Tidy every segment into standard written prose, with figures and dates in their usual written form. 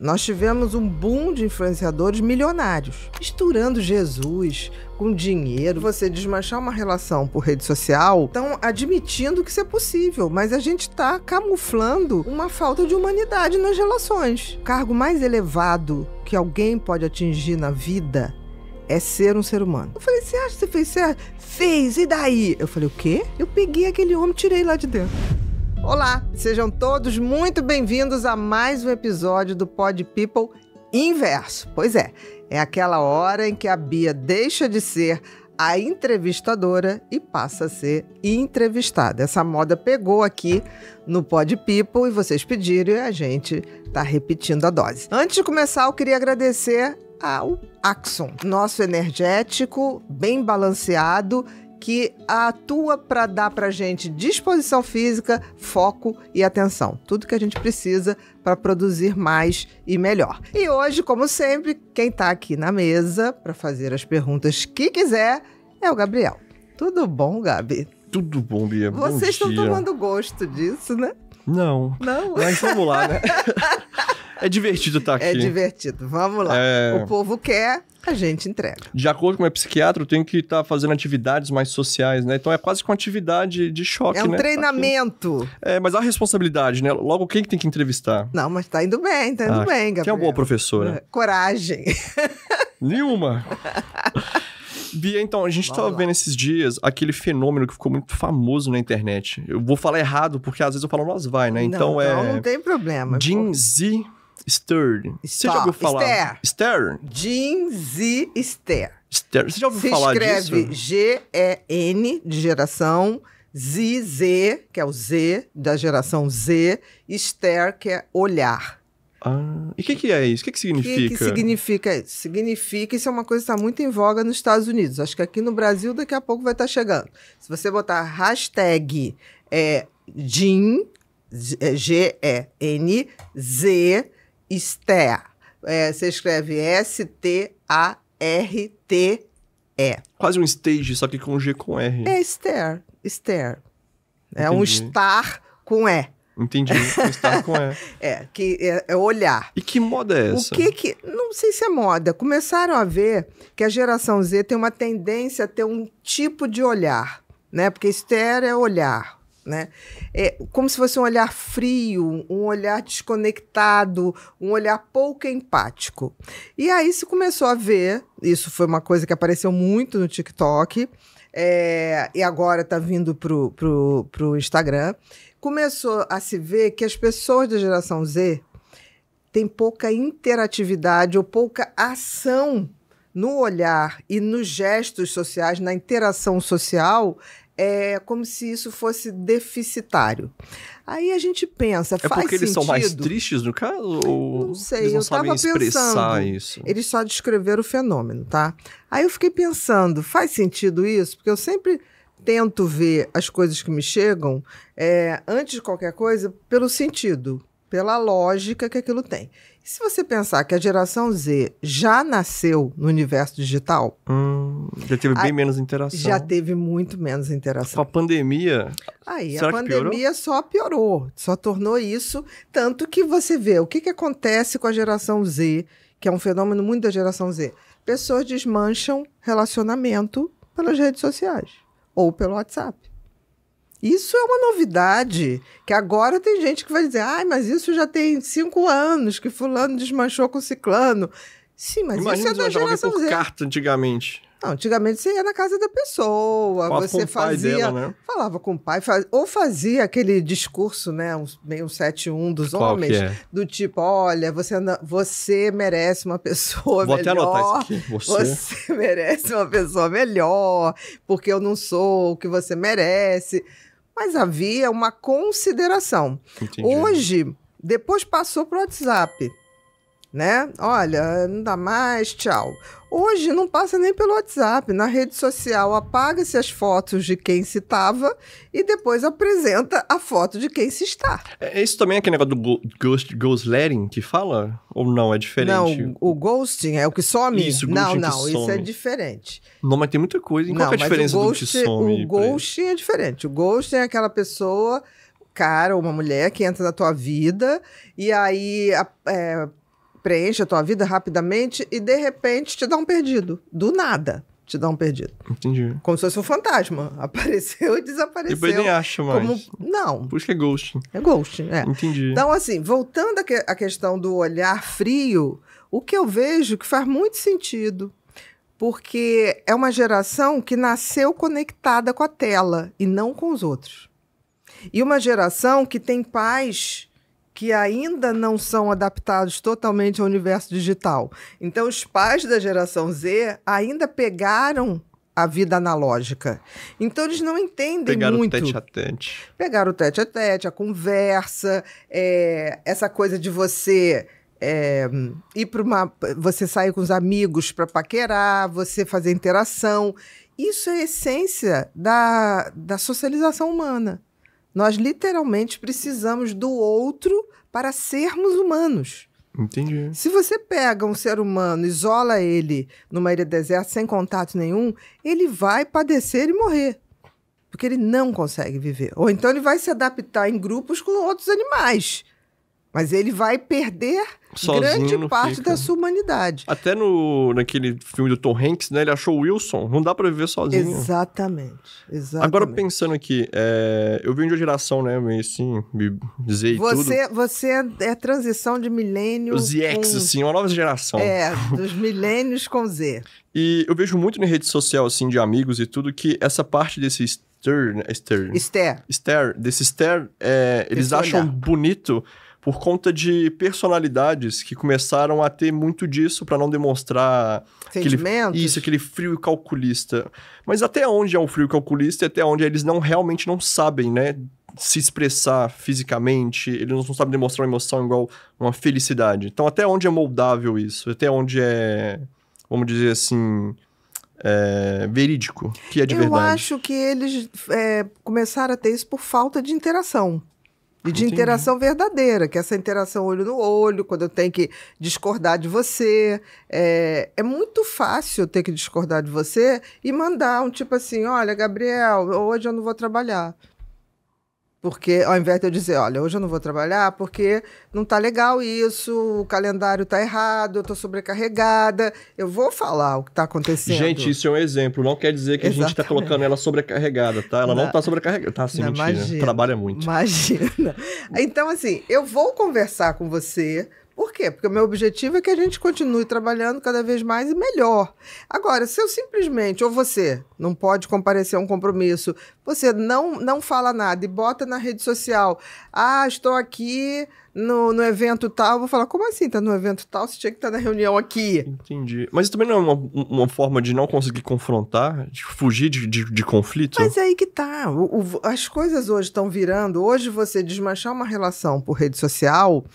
Nós tivemos um boom de influenciadores milionários, misturando Jesus com dinheiro. Você desmanchar uma relação por rede social, estão admitindo que isso é possível, mas a gente está camuflando uma falta de humanidade nas relações. O cargo mais elevado que alguém pode atingir na vida é ser um ser humano. Eu falei, você acha que você fez certo? Fez, e daí? Eu falei, o quê? Eu peguei aquele homem e tirei lá de dentro. Olá, sejam todos muito bem-vindos a mais um episódio do Pod People Inverso. Pois é aquela hora em que a Bia deixa de ser a entrevistadora e passa a ser entrevistada. Essa moda pegou aqui no Pod People e vocês pediram e a gente tá repetindo a dose. Antes de começar, eu queria agradecer ao Axon, nosso energético, bem balanceado, que atua para dar pra gente disposição física, foco e atenção. Tudo que a gente precisa para produzir mais e melhor. E hoje, como sempre, quem tá aqui na mesa para fazer as perguntas que quiser é o Gabriel. Tudo bom, Gabi? Tudo bom, Bia. Vocês estão tomando gosto disso, né? Não. Mas vamos lá, né? É divertido estar aqui. É divertido. Vamos lá. O povo quer, a gente entrega. De acordo com o meu psiquiatra, eu tenho que estar fazendo atividades mais sociais, né? Então é quase com atividade de choque, né? É um treinamento. Mas há responsabilidade, né? Logo, quem que tem que entrevistar? Não, mas tá indo bem, Gabriel. Você é uma boa professora. Coragem. Nenhuma. Bia, então, a gente estava vendo esses dias aquele fenômeno que ficou muito famoso na internet. Eu vou falar errado, porque às vezes eu falo nós vai, né? Então não tem problema. Gen Z Stern. Você já ouviu falar? Stern. Gen Z Stern. Você já ouviu falar disso? Se escreve G-E-N, de geração, Z, que é o Z, da geração Z, Stern, que é olhar. E o que é isso? O que significa? O que significa isso? Significa, isso é uma coisa que está muito em voga nos Estados Unidos. Acho que aqui no Brasil daqui a pouco vai estar chegando. Se você botar hashtag Gen, G-E-N, Z, Stern. Você escreve S-T-A-R-T-E. Quase um stage, só que com G com R. É Stern. É um estar com E. Entendi, estar com E. Que é olhar. E que moda é essa? Não sei se é moda. Começaram a ver que a geração Z tem uma tendência a ter um tipo de olhar, né? Porque stare é olhar, né? É como se fosse um olhar frio, um olhar desconectado, um olhar pouco empático. E aí se começou a ver, isso foi uma coisa que apareceu muito no TikTok, e agora está vindo pro Instagram. Começou a se ver que as pessoas da geração Z têm pouca interatividade ou pouca ação no olhar e nos gestos sociais, na interação social, como se isso fosse deficitário. Aí a gente pensa, faz sentido... É porque eles são mais tristes, no caso? Ou não sei, eles não eu sabem expressar isso? Eles só descreveram o fenômeno, tá? Aí eu fiquei pensando, faz sentido isso? Porque eu sempre tento ver as coisas que me chegam, antes de qualquer coisa, pelo sentido, pela lógica que aquilo tem. E se você pensar que a geração Z já nasceu no universo digital... já teve bem menos interação. Já teve muito menos interação. Com a pandemia... A pandemia só piorou, só tornou isso. Tanto que você vê o que acontece com a geração Z, que é um fenômeno muito da geração Z. Pessoas desmancham relacionamento pelas redes sociais ou pelo WhatsApp. Isso é uma novidade, que agora tem gente que vai dizer, mas isso já tem 5 anos que fulano desmanchou com ciclano. Sim, mas imagina, isso é da geração por Z. Carta antigamente. Não, antigamente você ia na casa da pessoa, você fazia, dela, né? falava com o pai, ou fazia aquele discurso, né, meio 7-1 dos Qual homens, que é? do tipo, olha, você merece uma pessoa Vou melhor. até anotar isso aqui. Você merece uma pessoa melhor, porque eu não sou o que você merece. Mas havia uma consideração. Entendi. Hoje, depois passou para o WhatsApp, né? Olha, não dá mais, tchau. Hoje não passa nem pelo WhatsApp. Na rede social, apaga-se as fotos de quem se estava e depois apresenta a foto de quem se está. Isso também é aquele negócio do ghostletting que fala? Ou não, é diferente? Não, o ghosting é o que some? Isso, não, some. isso é diferente. Não, mas tem muita coisa. Qual que é a diferença do que some? O ghosting é diferente. O ghosting é aquela pessoa, cara ou uma mulher, que entra na tua vida e aí... preenche a tua vida rapidamente e, de repente, te dá um perdido. Do nada, te dá um perdido. Entendi. Como se fosse um fantasma. Apareceu e desapareceu. Depois nem acha mais. Não. Por isso que é ghosting. É ghosting, é. Entendi. Então, assim, voltando à questão do olhar frio, o que eu vejo que faz muito sentido, porque é uma geração que nasceu conectada com a tela e não com os outros. E uma geração que tem pais que ainda não são adaptados totalmente ao universo digital. Então, os pais da geração Z ainda pegaram a vida analógica. Então, eles não entendem muito. Pegaram o tete-a-tete. Pegaram o tete-a-tete, a conversa, essa coisa de você... ir para você sair com os amigos para paquerar, você fazer interação. Isso é a essência da socialização humana. Nós literalmente precisamos do outro para sermos humanos. Entendi. Se você pega um ser humano, isola ele numa ilha deserta sem contato nenhum, ele vai padecer e morrer. Porque ele não consegue viver. Ou então ele vai se adaptar em grupos com outros animais. Mas ele vai perder sozinho, grande parte da sua humanidade. Até naquele filme do Tom Hanks, né? Ele achou o Wilson. Não dá pra viver sozinho. Exatamente. Agora, pensando aqui, eu venho de uma geração, né? Meio assim, Z e tudo. Você é transição de milênio. Os ZX, assim, uma nova geração. Dos milênios com Z. E eu vejo muito na rede social, assim, de amigos e tudo, que essa parte desse desse stare, eles acham bonito por conta de personalidades que começaram a ter muito disso para não demonstrar sentimentos. aquele frio calculista. Mas até onde é um frio calculista e até onde eles realmente não sabem, né, se expressar fisicamente, eles não sabem demonstrar uma emoção igual uma felicidade. Então até onde é moldável isso? Até onde é, vamos dizer assim, verídico, que é de verdade? Eu acho que eles começaram a ter isso por falta de interação. E de interação verdadeira, que é essa interação olho no olho, quando eu tenho que discordar de você. É muito fácil eu ter que discordar de você e mandar um tipo assim, olha, Gabriel, hoje eu não vou trabalhar. Porque, ao invés de eu dizer, olha, hoje eu não vou trabalhar porque não tá legal isso, o calendário tá errado, eu tô sobrecarregada, eu vou falar o que tá acontecendo. Gente, isso é um exemplo, não quer dizer que a gente tá colocando ela sobrecarregada, tá? Ela não tá sobrecarregada, tá? Assim, mentira, imagina, trabalha muito. Imagina. Então, assim, eu vou conversar com você. Por quê? Porque o meu objetivo é que a gente continue trabalhando cada vez mais e melhor. Agora, se eu simplesmente, ou você não pode comparecer a um compromisso, você não fala nada e bota na rede social, estou aqui no evento tal, eu vou falar, como assim tá no evento tal? Você tinha que estar na reunião aqui. Entendi. Mas isso também não é uma forma de não conseguir confrontar, de fugir de conflito? Mas é aí que tá. As coisas hoje estão virando, hoje você desmanchar uma relação por rede social...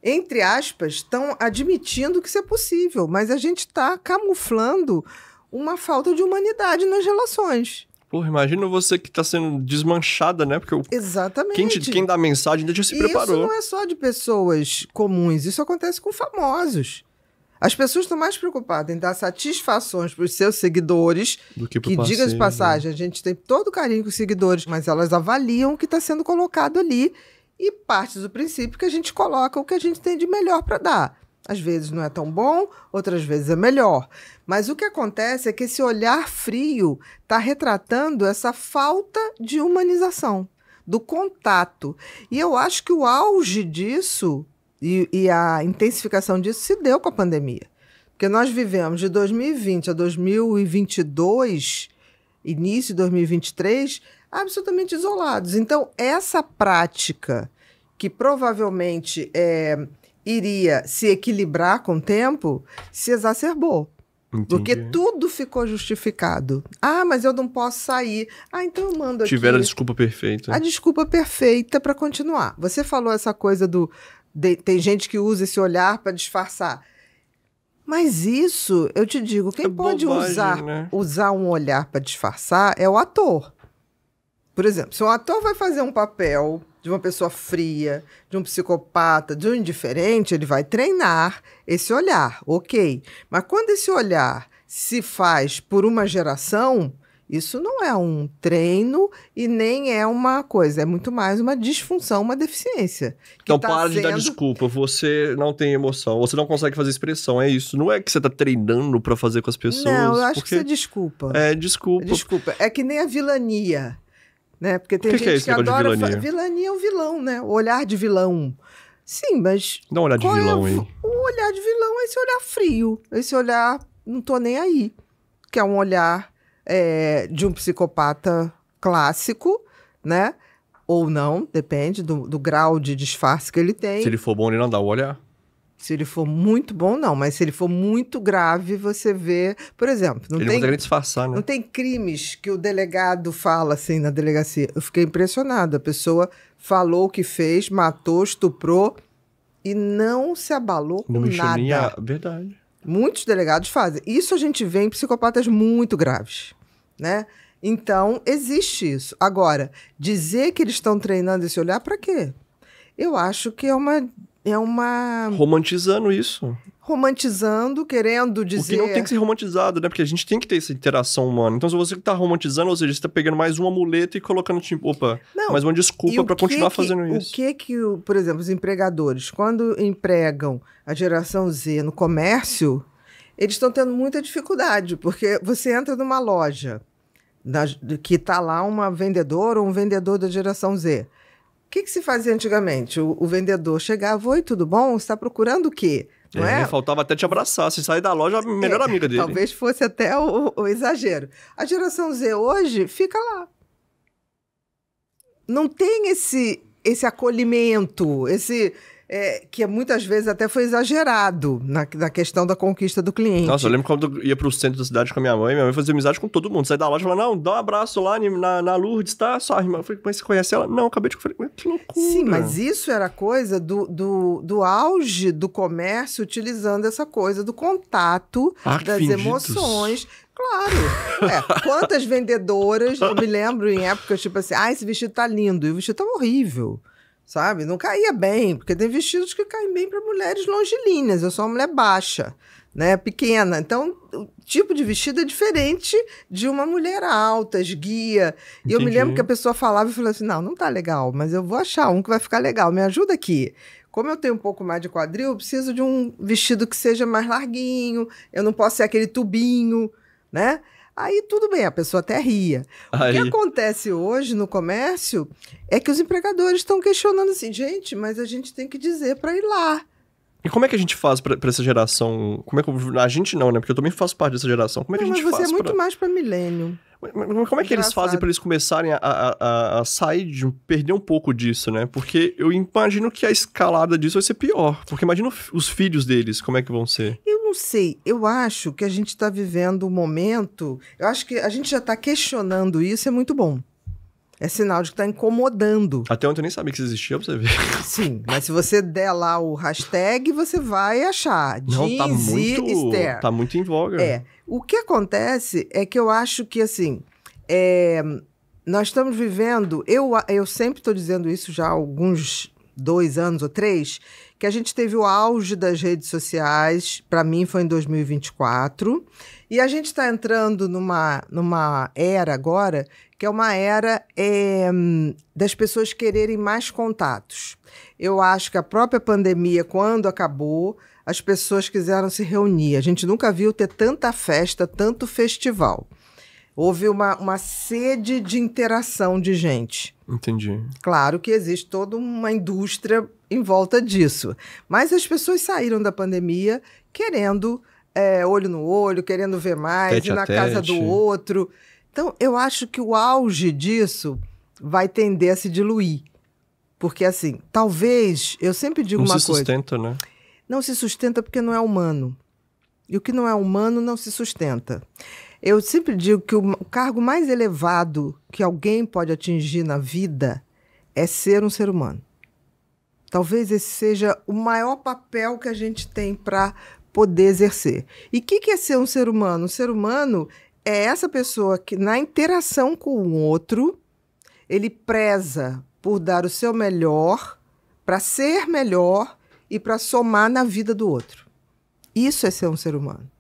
entre aspas, estão admitindo que isso é possível, mas a gente está camuflando uma falta de humanidade nas relações. Porra, imagina você que está sendo desmanchada, né? Porque exatamente. Quem dá mensagem ainda já se preparou. Isso não é só de pessoas comuns, isso acontece com famosos. As pessoas estão mais preocupadas em dar satisfações para os seus seguidores, do que diga de passagem, a gente tem todo carinho com os seguidores, mas elas avaliam o que está sendo colocado ali, e parte do princípio que a gente coloca o que a gente tem de melhor para dar. Às vezes não é tão bom, outras vezes é melhor. Mas o que acontece é que esse olhar frio está retratando essa falta de humanização, do contato. E eu acho que o auge disso e a intensificação disso se deu com a pandemia. Porque nós vivemos de 2020 a 2022, início de 2023... absolutamente isolados. Então, essa prática que provavelmente iria se equilibrar com o tempo, se exacerbou. Entendi. Porque tudo ficou justificado. Mas eu não posso sair. Então eu mando aqui. Tiveram a desculpa perfeita. A desculpa perfeita para continuar. Você falou essa coisa tem gente que usa esse olhar para disfarçar. Mas isso, eu te digo, quem pode usar um olhar para disfarçar é o ator. Por exemplo, se um ator vai fazer um papel de uma pessoa fria, de um psicopata, de um indiferente, ele vai treinar esse olhar, ok. Mas quando esse olhar se faz por uma geração, Isso não é um treino e nem é uma coisa, é muito mais uma disfunção, uma deficiência. Então para de dar desculpa, você não tem emoção, você não consegue fazer expressão, é isso. Não é que você tá treinando pra fazer com as pessoas. Não, eu acho que isso é desculpa. É, desculpa. Desculpa, é que nem a vilania, né? Porque tem gente é que adora... vilania? Vilania é o vilão, né? O olhar de vilão. Sim, mas... Dá uma olhada de vilão aí. O olhar de vilão é esse olhar frio, esse olhar não tô nem aí, que é um olhar de um psicopata clássico, né? Ou não, depende do grau de disfarce que ele tem. Se ele for bom, ele não dá o olhar. Se ele for muito bom, não. Mas se ele for muito grave, você vê... Por exemplo, ele não consegue nem disfarçar, né? Não tem crimes que o delegado fala assim na delegacia. Eu fiquei impressionada. A pessoa falou o que fez, matou, estuprou e não se abalou com nada. Verdade. Muitos delegados fazem. Isso a gente vê em psicopatas muito graves, né? Então, existe isso. Agora, dizer que eles estão treinando esse olhar, para quê? Eu acho que é uma... Romantizando isso. Romantizando, querendo dizer... O que não tem que ser romantizado, né? Porque a gente tem que ter essa interação humana. Então, se você tá romantizando, ou seja, você tá pegando mais uma muleta e colocando, tipo, opa, mais uma desculpa pra continuar fazendo isso. Por exemplo, os empregadores, quando empregam a geração Z no comércio, eles estão tendo muita dificuldade, porque você entra numa loja que tá lá uma vendedora ou um vendedor da geração Z. O que se fazia antigamente? O vendedor chegava, oi, tudo bom? Você está procurando o quê? Não é? Faltava até te abraçar. Se sair da loja, a melhor amiga dele. Talvez fosse até o exagero. A geração Z hoje fica lá. Não tem esse acolhimento, que muitas vezes até foi exagerado na questão da conquista do cliente. Nossa, eu lembro quando eu ia pro centro da cidade com a minha mãe fazia amizade com todo mundo. Saí da loja e falava, não, dá um abraço lá na Lourdes, tá? Só a irmã. Eu falei, mas você conhece ela? Não, acabei de... Que loucura. Sim, mas isso era coisa do auge do comércio, utilizando essa coisa do contato, das emoções. Claro. Quantas vendedoras, eu me lembro em épocas, tipo assim, esse vestido tá lindo, e o vestido tava horrível. Sabe? Não caía bem, porque tem vestidos que caem bem para mulheres longilíneas. Eu sou uma mulher baixa, né? Pequena. Então, o tipo de vestido é diferente de uma mulher alta, esguia. E eu me lembro que a pessoa falava e falava assim, não tá legal, mas eu vou achar um que vai ficar legal. Me ajuda aqui. Como eu tenho um pouco mais de quadril, eu preciso de um vestido que seja mais larguinho. Eu não posso ser aquele tubinho, né? Aí tudo bem, a pessoa até ria. O que acontece hoje no comércio é que os empregadores estão questionando assim, gente, mas a gente tem que dizer para ir lá. E como é que a gente faz pra essa geração? A gente não, né? Porque eu também faço parte dessa geração. Como é que a gente faz? Mas você é muito mais para milênio. Como é que eles fazem para eles começarem a sair perder um pouco disso, né? Porque eu imagino que a escalada disso vai ser pior. Porque imagina os filhos deles, como é que vão ser? Eu não sei. Eu acho que a gente está vivendo um momento... Eu acho que a gente já está questionando isso, é muito bom. É sinal de que está incomodando. Até ontem eu nem sabia que isso existia, pra você ver. Sim, mas se você der lá o hashtag, você vai achar. Não, tá muito em voga. O que acontece é que eu acho que, assim, nós estamos vivendo... Eu sempre estou dizendo isso já há alguns 2 anos ou 3, que a gente teve o auge das redes sociais, para mim foi em 2024, e a gente está entrando numa era agora, que é uma era das pessoas quererem mais contatos. Eu acho que a própria pandemia, quando acabou, as pessoas quiseram se reunir. A gente nunca viu ter tanta festa, tanto festival. Houve uma sede de interação de gente. Entendi. Claro que existe toda uma indústria em volta disso. Mas as pessoas saíram da pandemia querendo olho no olho, querendo ver mais, tete ir na casa do outro. Então, eu acho que o auge disso vai tender a se diluir. Porque, assim, talvez... Eu sempre digo uma coisa... Não se sustenta, né? Não se sustenta porque não é humano. E o que não é humano não se sustenta. Eu sempre digo que o cargo mais elevado que alguém pode atingir na vida é ser um ser humano. Talvez esse seja o maior papel que a gente tem para poder exercer. E o que é ser um ser humano? Um ser humano é essa pessoa que, na interação com o outro, ele preza por dar o seu melhor, para ser melhor e para somar na vida do outro. Isso é ser um ser humano.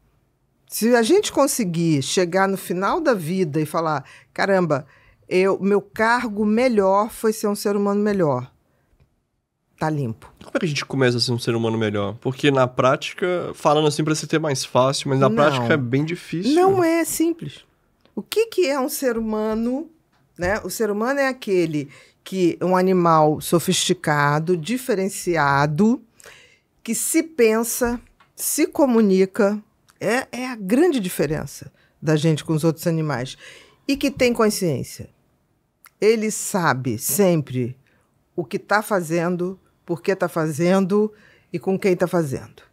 Se a gente conseguir chegar no final da vida e falar, caramba, meu cargo melhor foi ser um ser humano melhor, tá limpo. Como é que a gente começa a ser um ser humano melhor? Porque na prática, falando assim parece ser mais fácil, mas na prática é bem difícil. Não é simples. O que é um ser humano, né? O ser humano é aquele que um animal sofisticado, diferenciado, que se pensa, se comunica, é a grande diferença da gente com os outros animais, e que tem consciência. Ele sabe sempre o que está fazendo, por que está fazendo e com quem está fazendo,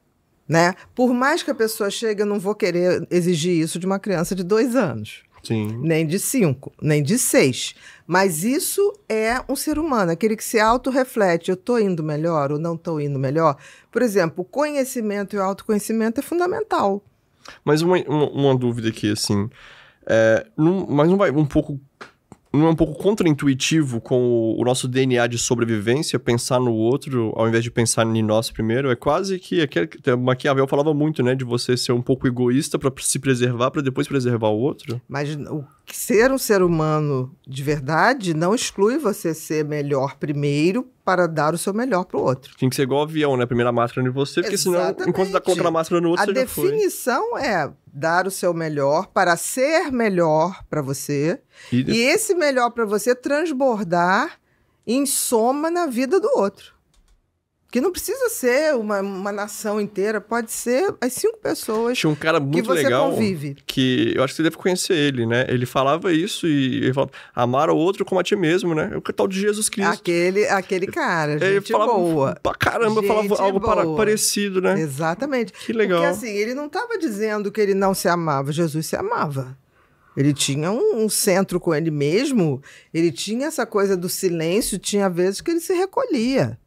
né? Por mais que a pessoa chegue, eu não vou querer exigir isso de uma criança de 2 anos. Sim. Nem de 5, nem de 6. Mas isso é um ser humano, aquele que se autorreflete. Eu estou indo melhor ou não estou indo melhor? Por exemplo, o conhecimento e o autoconhecimento é fundamental. Mas uma dúvida aqui, assim... mas não vai um pouco... Não é um pouco contraintuitivo com o nosso DNA de sobrevivência pensar no outro ao invés de pensar em nós primeiro? É quase que... Maquiavel falava muito, né? De você ser um pouco egoísta para se preservar, para depois preservar o outro. Mas ser um ser humano de verdade não exclui você ser melhor primeiro para dar o seu melhor para o outro. Tem que ser igual avião, né? Primeira máscara em você, porque Exatamente. Senão, enquanto tá colocando a máscara no outro, você já foi. A definição é dar o seu melhor para ser melhor para você e esse melhor para você transbordar em soma na vida do outro. Que não precisa ser uma nação inteira, pode ser as 5 pessoas Tinha um cara muito que você legal convive. Que eu acho que você deve conhecer ele, né? Ele falava isso e ele falava, amar o outro como a ti mesmo, né? O tal de Jesus Cristo. Aquele cara, gente ele falava boa. Pra caramba, falava algo parecido, né? Exatamente. Que legal. Porque assim, ele não estava dizendo que ele não se amava, Jesus se amava. Ele tinha um centro com ele mesmo, ele tinha essa coisa do silêncio, tinha vezes que ele se recolhia.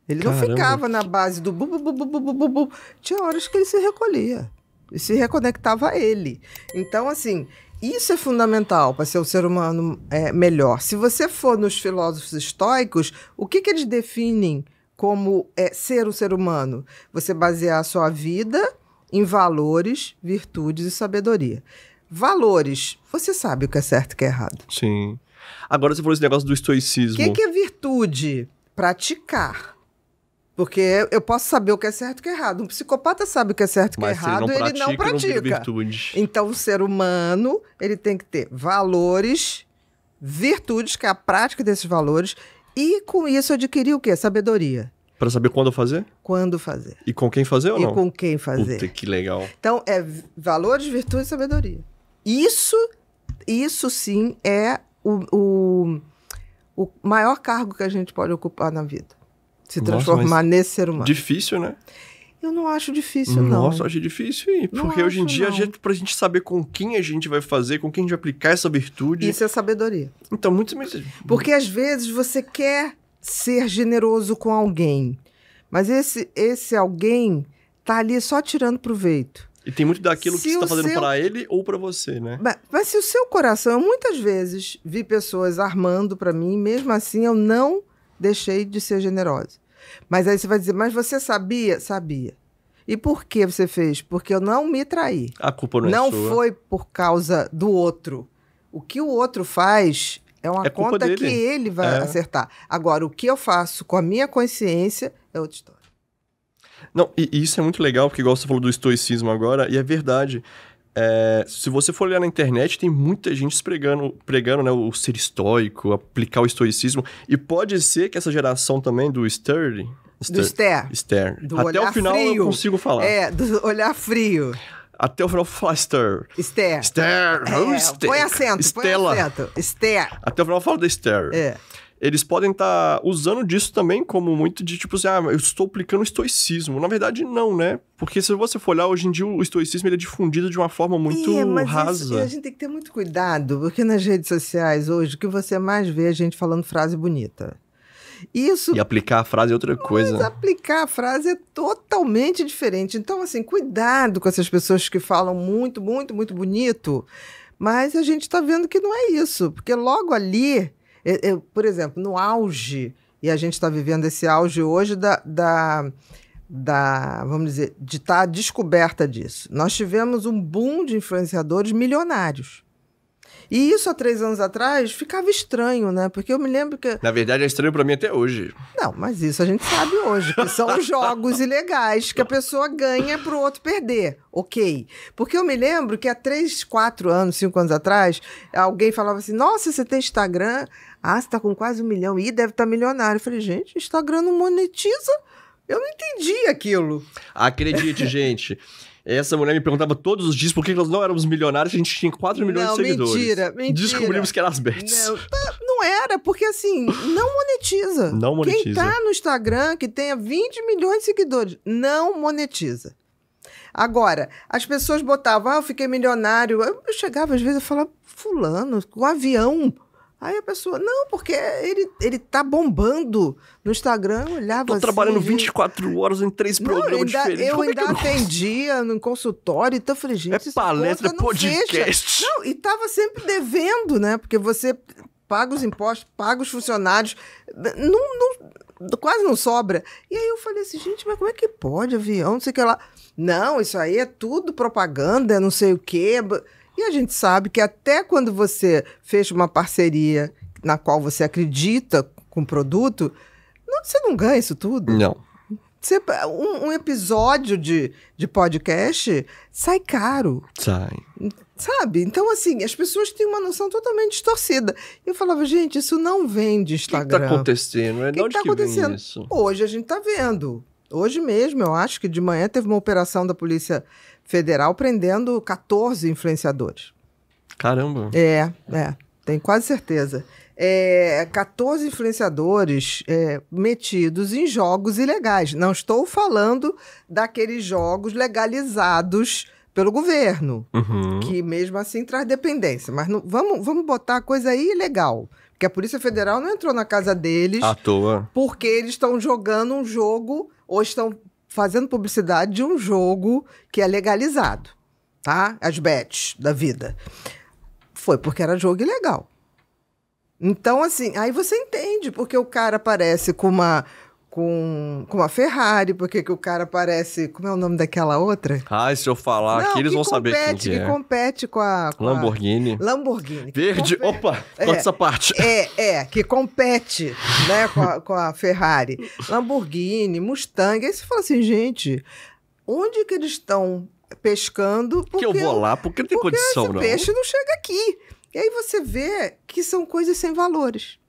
Ele não ficava na base do bu. Tinha horas que ele se recolhia. E se reconectava a ele. Então, assim, isso é fundamental para ser um ser humano melhor. Se você for nos filósofos estoicos, o que eles definem como ser um ser humano? Você basear a sua vida em valores, virtudes e sabedoria. Valores, você sabe o que é certo e o que é errado. Sim. Agora você falou esse negócio do estoicismo. O que é virtude? Praticar. Porque eu posso saber o que é certo e o que é errado. Um psicopata sabe o que é certo e o que é errado, ele não pratica. Virtude. Então, o ser humano, ele tem que ter valores, virtudes, que é a prática desses valores, e com isso adquirir o quê? Sabedoria. Para saber quando fazer? Quando fazer. E com quem fazer ou não? E com quem fazer. Puta, que legal. Então, valores, virtudes e sabedoria. Isso sim é o maior cargo que a gente pode ocupar na vida. Se transformar nesse ser humano. Difícil, né? Eu não acho difícil, não. Nossa, eu acho difícil. Porque hoje em dia, pra gente saber com quem a gente vai fazer, com quem a gente vai aplicar essa virtude... Isso é sabedoria. Então, muito... Porque às vezes você quer ser generoso com alguém, mas esse alguém tá ali só tirando proveito. E tem muito daquilo que você tá fazendo pra ele ou pra você, né? Mas se o seu coração... Eu muitas vezes vi pessoas armando pra mim, mesmo assim eu não deixei de ser generosa. Mas aí você vai dizer, mas você sabia? Sabia. E por que você fez? Porque eu não me traí. A culpa não é sua. Não foi por causa do outro. O que o outro faz é uma conta que ele vai acertar. Agora, o que eu faço com a minha consciência é outra história. Não, e isso é muito legal, porque igual você falou do estoicismo agora, e é verdade. Se você for olhar na internet, tem muita gente pregando, né, o ser estoico, aplicar o estoicismo. E pode ser que essa geração também do Stern... Do Ster. Até o final frio. Eu consigo falar. Do olhar frio. Até o final eu vou falar Ster. Põe acento, Estela. Põe acento. Ster. Até o final eu falo da Ster. Eles podem estar usando disso também como muito de tipo assim, eu estou aplicando o estoicismo. Na verdade, não, né? Porque se você for olhar, hoje em dia o estoicismo ele é difundido de uma forma muito rasa. A gente tem que ter muito cuidado, porque nas redes sociais hoje, o que você mais vê é a gente falando frase bonita. E aplicar a frase é outra coisa. Mas aplicar a frase é totalmente diferente. Então, assim, cuidado com essas pessoas que falam muito, muito, muito bonito, mas a gente está vendo que não é isso. Porque logo ali, por exemplo, no auge, e a gente está vivendo esse auge hoje vamos dizer, de estar descoberta disso. Nós tivemos um boom de influenciadores milionários. E isso há 3 anos atrás ficava estranho, né? Porque eu me lembro que... Na verdade, é estranho pra mim até hoje. Não, mas isso a gente sabe hoje, que são jogos ilegais que a pessoa ganha pro outro perder. Ok. Porque eu me lembro que há 3, 4 anos, 5 anos atrás, alguém falava assim, nossa, você tem Instagram? Ah, você tá com quase 1 milhão. Ih, deve estar milionário. Eu falei, gente, Instagram não monetiza? Eu não entendi aquilo. Acredite, gente. Essa mulher me perguntava todos os dias por que nós não éramos milionários, a gente tinha 4 milhões de seguidores. Mentira. Descobrimos que era as bets. Não era, porque assim, não monetiza. Não monetiza. Quem tá no Instagram, que tenha 20 milhões de seguidores, não monetiza. Agora, as pessoas botavam, eu fiquei milionário. Eu chegava às vezes e falava, fulano, com um avião. Aí a pessoa, não, porque ele tá bombando no Instagram, eu olhava Tô trabalhando 24 horas em 3 programas diferentes. Eu ainda atendia no consultório, então eu falei, gente, é palestra, podcast. Não, e tava sempre devendo, né? Porque você paga os impostos, paga os funcionários, quase não sobra. E aí eu falei assim, gente, mas como é que pode avião, não sei o que lá. Não, isso aí é tudo propaganda, não sei o quê. E a gente sabe que até quando você fecha uma parceria na qual você acredita com o produto, você não ganha isso tudo. Não. Um episódio de podcast sai caro. Sai. Sabe? Então, assim, as pessoas têm uma noção totalmente distorcida. E eu falava, gente, isso não vem de Instagram. O que tá acontecendo? O que tá acontecendo? Isso? Hoje a gente tá vendo. Hoje mesmo, eu acho que de manhã teve uma operação da Polícia Federal prendendo 14 influenciadores. Caramba. Tenho quase certeza. 14 influenciadores metidos em jogos ilegais. Não estou falando daqueles jogos legalizados pelo governo, que mesmo assim traz dependência. Mas não, vamos botar a coisa aí ilegal. Porque a Polícia Federal não entrou na casa deles à toa, porque eles estão jogando um jogo ou estão fazendo publicidade de um jogo que é legalizado, tá? As bets da vida. Foi porque era jogo ilegal. Então, assim, aí você entende porque o cara aparece com uma Ferrari, porque que o cara aparece... Como é o nome daquela outra? Se eu falar aqui, eles vão saber quem que é. Que compete com a Lamborghini. Verde, opa, corta essa parte. Que compete, né, com a Ferrari. Lamborghini, Mustang. Aí você fala assim, gente, onde que eles estão pescando? Porque eu vou lá, porque não tem condição, não. Esse peixe não chega aqui. E aí você vê que são coisas sem valores.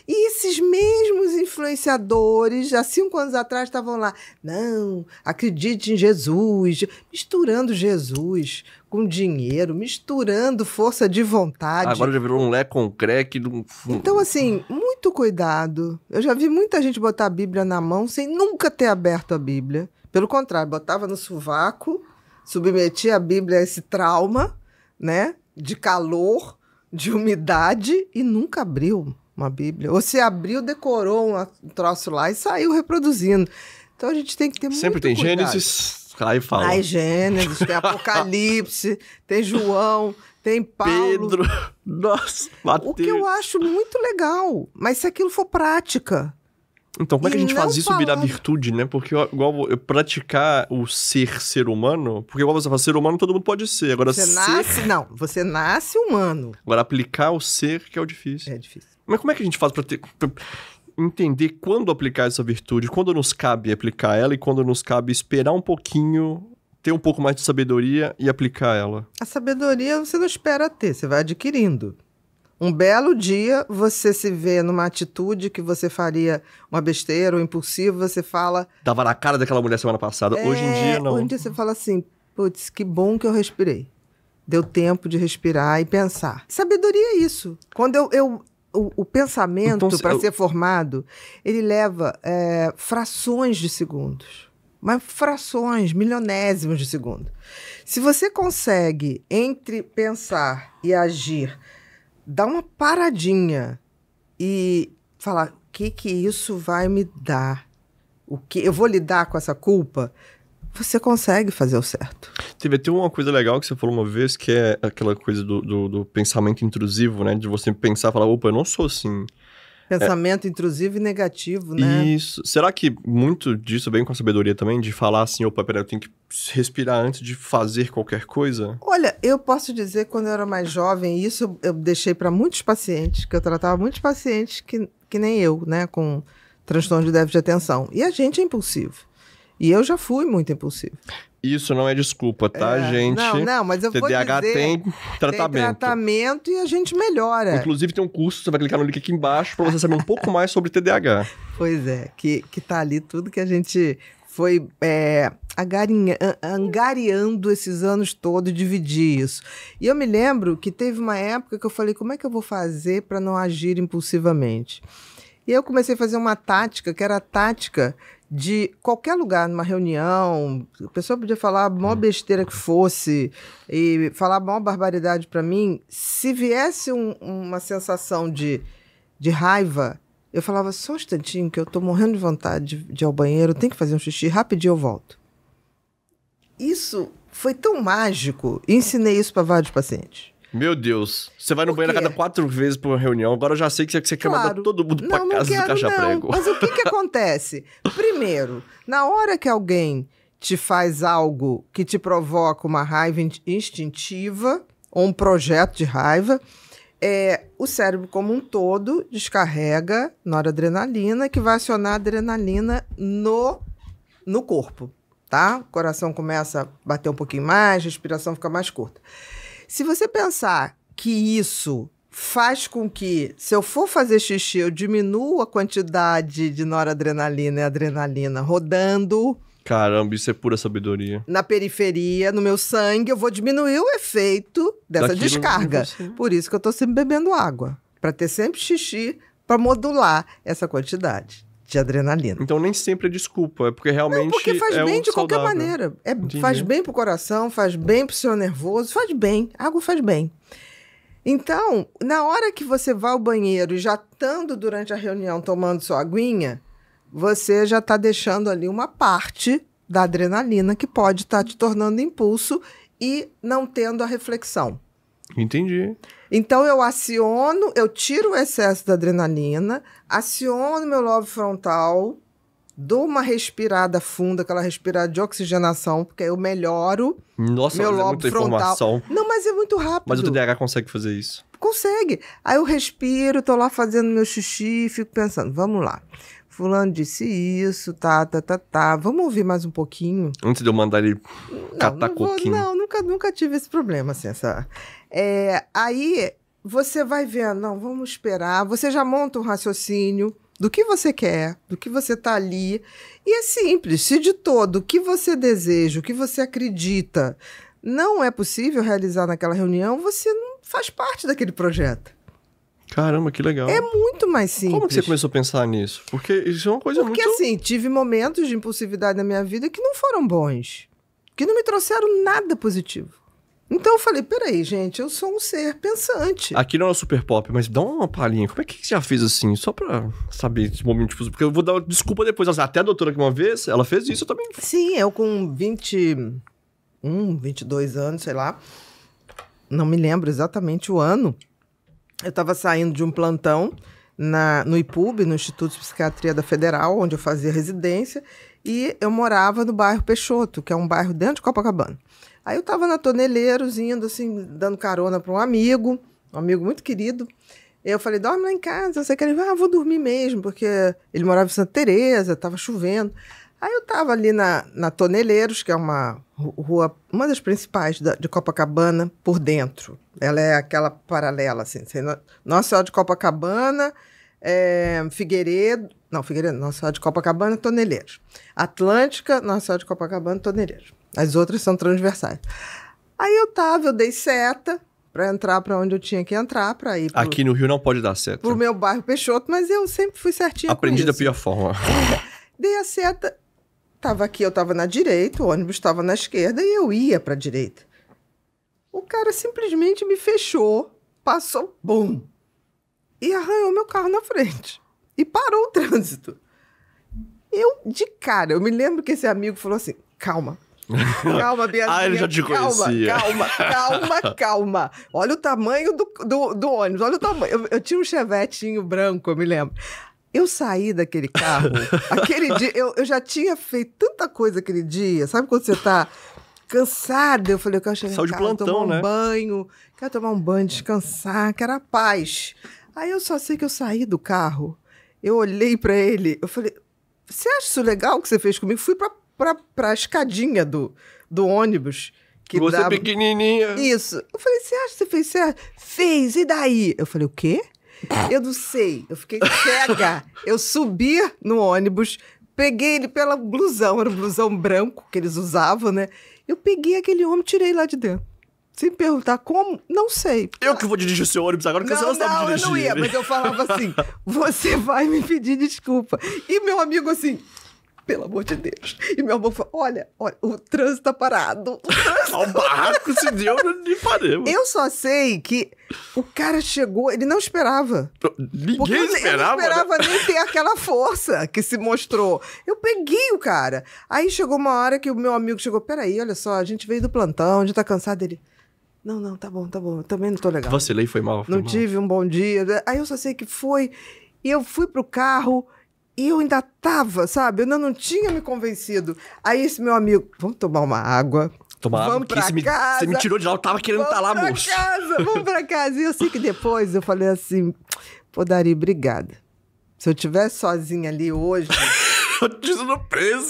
E esses mesmos influenciadores, há 5 anos atrás, estavam lá. Não, acredite em Jesus. Misturando Jesus com dinheiro, misturando força de vontade. Agora já virou um lé com crack. Então, assim, muito cuidado. Eu já vi muita gente botar a Bíblia na mão sem nunca ter aberto a Bíblia. Pelo contrário, botava no sovaco, submetia a Bíblia a esse trauma, né? De calor, de umidade, e nunca abriu uma Bíblia. Ou se abriu, decorou um troço lá e saiu reproduzindo. Então a gente tem que ter muito cuidado. Sempre tem Gênesis, aí fala. Aí Gênesis, tem Apocalipse, tem João, tem Paulo. Pedro, nossa, Mateus. O que eu acho muito legal, mas se aquilo for prática... Então, como é que a gente faz isso virar virtude, né? Porque igual praticar o ser humano, porque igual você fala, ser humano todo mundo pode ser. Agora você nasce humano. Agora aplicar o ser que é o difícil. É difícil. Mas como é que a gente faz pra entender quando aplicar essa virtude, quando nos cabe aplicar ela e quando nos cabe esperar um pouquinho, ter um pouco mais de sabedoria e aplicar ela? A sabedoria você não espera ter, você vai adquirindo. Um belo dia, você se vê numa atitude que você faria uma besteira ou impulsivo, você fala... Dava na cara daquela mulher semana passada. Hoje em dia, não. Hoje em dia você fala assim, putz, que bom que eu respirei. Deu tempo de respirar e pensar. Sabedoria é isso. Quando o pensamento, então, para ser formado, ele leva frações de segundos. Mas frações, milionésimos de segundo. Se você consegue, entre pensar e agir... dar uma paradinha e falar, o que isso vai me dar? O que eu vou lidar com essa culpa? Você consegue fazer o certo. Teve até uma coisa legal que você falou uma vez, que é aquela coisa do pensamento intrusivo, né? De você pensar e falar, opa, eu não sou assim. Pensamento intrusivo e negativo, né? Isso. Será que muito disso vem com a sabedoria também? De falar assim, opa, peraí, eu tenho que respirar antes de fazer qualquer coisa? Olha, eu posso dizer, quando eu era mais jovem, isso eu deixei para muitos pacientes, que eu tratava muitos pacientes que nem eu, né? Com transtorno de déficit de atenção. E a gente é impulsivo. E eu já fui muito impulsivo. Isso não é desculpa, tá, gente? Não, mas eu TDAH vou dizer... tem tratamento. Tem tratamento e a gente melhora. Inclusive tem um curso, você vai clicar no link aqui embaixo para você saber um pouco mais sobre TDAH. Pois é, que tá ali tudo que a gente foi angariando esses anos todos e dividir isso. E eu me lembro que teve uma época que eu falei, como é que eu vou fazer para não agir impulsivamente? E eu comecei a fazer uma tática, que era a tática de qualquer lugar, numa reunião, a pessoa podia falar a maior besteira que fosse e falar a maior barbaridade para mim. Se viesse uma sensação de raiva, eu falava, só um instantinho que eu tô morrendo de vontade de ir ao banheiro, tenho que fazer um xixi, rapidinho eu volto. Isso foi tão mágico, e ensinei isso para vários pacientes. Meu Deus, você vai no banheiro a cada 4 vezes por uma reunião, agora eu já sei que você quer mandar todo mundo pra casa do caixa-prego. Mas o que acontece? Primeiro, na hora que alguém te faz algo que te provoca uma raiva instintiva, ou um projeto de raiva, o cérebro como um todo descarrega noradrenalina, que vai acionar a adrenalina no corpo, tá? O coração começa a bater um pouquinho mais, a respiração fica mais curta. Se você pensar que isso faz com que, se eu for fazer xixi, eu diminuo a quantidade de noradrenalina e adrenalina rodando... Caramba, isso é pura sabedoria. Na periferia, no meu sangue, eu vou diminuir o efeito dessa descarga. Por isso que eu tô sempre bebendo água. Para ter sempre xixi, para modular essa quantidade de adrenalina. Então nem sempre é desculpa, é porque realmente porque faz bem de saudável. qualquer maneira. Faz bem pro coração, faz bem pro seu nervoso, faz bem. Água faz bem. Então, na hora que você vai ao banheiro e já estando durante a reunião tomando sua aguinha, você já está deixando ali uma parte da adrenalina que pode estar te tornando impulso e não tendo a reflexão. Entendi. Então, eu tiro o excesso da adrenalina, aciono meu lobo frontal, dou uma respirada funda, aquela respirada de oxigenação, porque eu melhoro. Nossa, meu mas lobo é muita frontal. informação. Não, mas é muito rápido. Mas o TDAH consegue fazer isso? Consegue. Aí eu respiro, tô lá fazendo meu xixi, fico pensando, vamos lá. Fulano disse isso, tá. Vamos ouvir mais um pouquinho? Antes de eu mandar ele catar coquinho. Não, nunca tive esse problema, assim, aí você vai vendo, não, vamos esperar. Você já monta um raciocínio do que você quer, do que você tá ali. E é simples, se de todo o que você deseja, o que você acredita, não é possível realizar naquela reunião, você não faz parte daquele projeto. Caramba, que legal. É muito mais simples. Como que você começou a pensar nisso? Porque isso é uma coisa muito... Porque assim, tive momentos de impulsividade na minha vida que não foram bons. Que não me trouxeram nada positivo. Então eu falei, peraí, gente, eu sou um ser pensante. Aqui não é super pop, mas dá uma palhinha. Como é que você já fez assim? Só pra saber esse momento difuso. Porque eu vou dar desculpa depois. Até a doutora que uma vez, ela fez isso, eu também. Sim, eu com 22 anos, sei lá. Não me lembro exatamente o ano. Eu estava saindo de um plantão no IPUB, no Instituto de Psiquiatria da Federal, onde eu fazia residência, e eu morava no bairro Peixoto, que é um bairro dentro de Copacabana. Aí eu estava na Toneleiros, indo assim, dando carona para um amigo muito querido. Eu falei, dorme lá em casa, você quer ir? Vou dormir mesmo, porque ele morava em Santa Teresa, estava chovendo. Aí eu estava ali na Toneleiros, que é uma rua, uma das principais de Copacabana, por dentro. Ela é aquela paralela, assim. Nossa Senhora de Copacabana, Figueiredo, Nossa Senhora de Copacabana, Toneleiros. Atlântica, Nossa Senhora de Copacabana, Toneleiros. As outras são transversais. Aí eu dei seta para entrar para onde eu tinha que entrar, para ir Aqui no Rio não pode dar seta. Pro meu bairro Peixoto, mas eu sempre fui certinha Aprendi com da isso. pior forma. Dei a seta, eu estava na direita, o ônibus estava na esquerda e eu ia para a direita. O cara simplesmente me fechou, passou, bum, e arranhou meu carro na frente. E parou o trânsito. Eu, de cara, eu me lembro que esse amigo falou assim, calma, Calma, Biazinha. Ele já te conhecia. Calma. Olha o tamanho do ônibus, olha o tamanho. Eu tinha um chevetinho branco, eu me lembro. Eu saí daquele carro, aquele dia, eu já tinha feito tanta coisa aquele dia. Sabe quando você tá cansada? Eu falei, eu quero chegar em casa, tomar um banho, quero tomar um banho, descansar, quero a paz. Aí eu só sei que eu saí do carro, eu olhei pra ele, eu falei, você acha isso legal que você fez comigo? Fui pra escadinha do ônibus. Que você dava... pequenininha. Isso. Eu falei, você acha que você fez certo? Fez, e daí? Eu falei, o quê? Eu não sei. Eu fiquei cega. Eu subi no ônibus, peguei ele pela blusão, era um blusão branco que eles usavam, né? Eu peguei aquele homem e tirei lá de dentro. Sem perguntar como, não sei. Eu que vou dirigir o seu ônibus agora, porque você não sabe dirigir. Eu não ia, mas eu falava assim, você vai me pedir desculpa. E meu amigo assim, pelo amor de Deus. E meu amor falou, olha, o trânsito tá parado. O barraco se deu de Ipanema. Eu só sei que o cara chegou, ele não esperava. Ninguém esperava. Ele não esperava nem ter aquela força que se mostrou. Eu peguei o cara. Aí chegou uma hora que o meu amigo chegou, peraí, olha só, a gente veio do plantão, a gente tá cansado. Ele, não, tá bom, eu também não tô legal. Vacilei, foi mal. Não tive um bom dia. Aí eu só sei que foi, e eu fui pro carro, e eu ainda tava, sabe? Eu ainda não tinha me convencido. Aí esse meu amigo, vamos tomar uma água. Vamos pra casa. Você me tirou de lá, eu tava querendo estar lá, moço. Vamos pra casa. E eu sei que depois eu falei assim, pô, Dari, obrigada. Se eu tivesse sozinha ali hoje...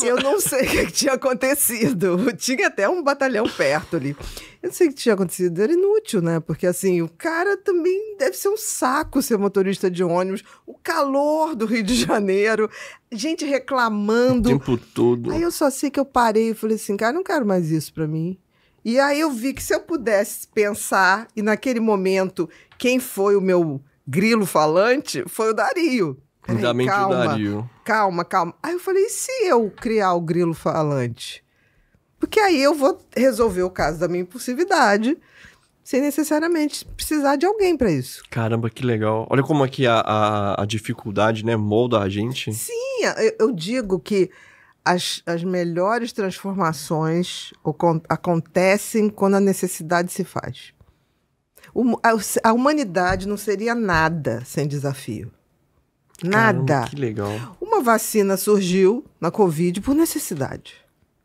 Eu não sei o que tinha acontecido. Tinha até um batalhão perto ali. Eu não sei o que tinha acontecido. Era inútil, né? Porque, assim, o cara também deve ser um saco ser motorista de ônibus. O calor do Rio de Janeiro. Gente reclamando. O tempo todo. Aí eu só sei que eu parei e falei assim, cara, não quero mais isso pra mim. E aí eu vi que se eu pudesse pensar, e naquele momento, quem foi o meu grilo falante foi o Dario. Fundamento do Dario. Calma. Aí eu falei, e se eu criar o grilo falante? Porque aí eu vou resolver o caso da minha impulsividade sem necessariamente precisar de alguém para isso. Caramba, que legal. Olha como é que a dificuldade, né, molda a gente. Sim, eu digo que as melhores transformações acontecem quando a necessidade se faz. A humanidade não seria nada sem desafio. Nada. Caramba, que legal. Uma vacina surgiu na Covid por necessidade.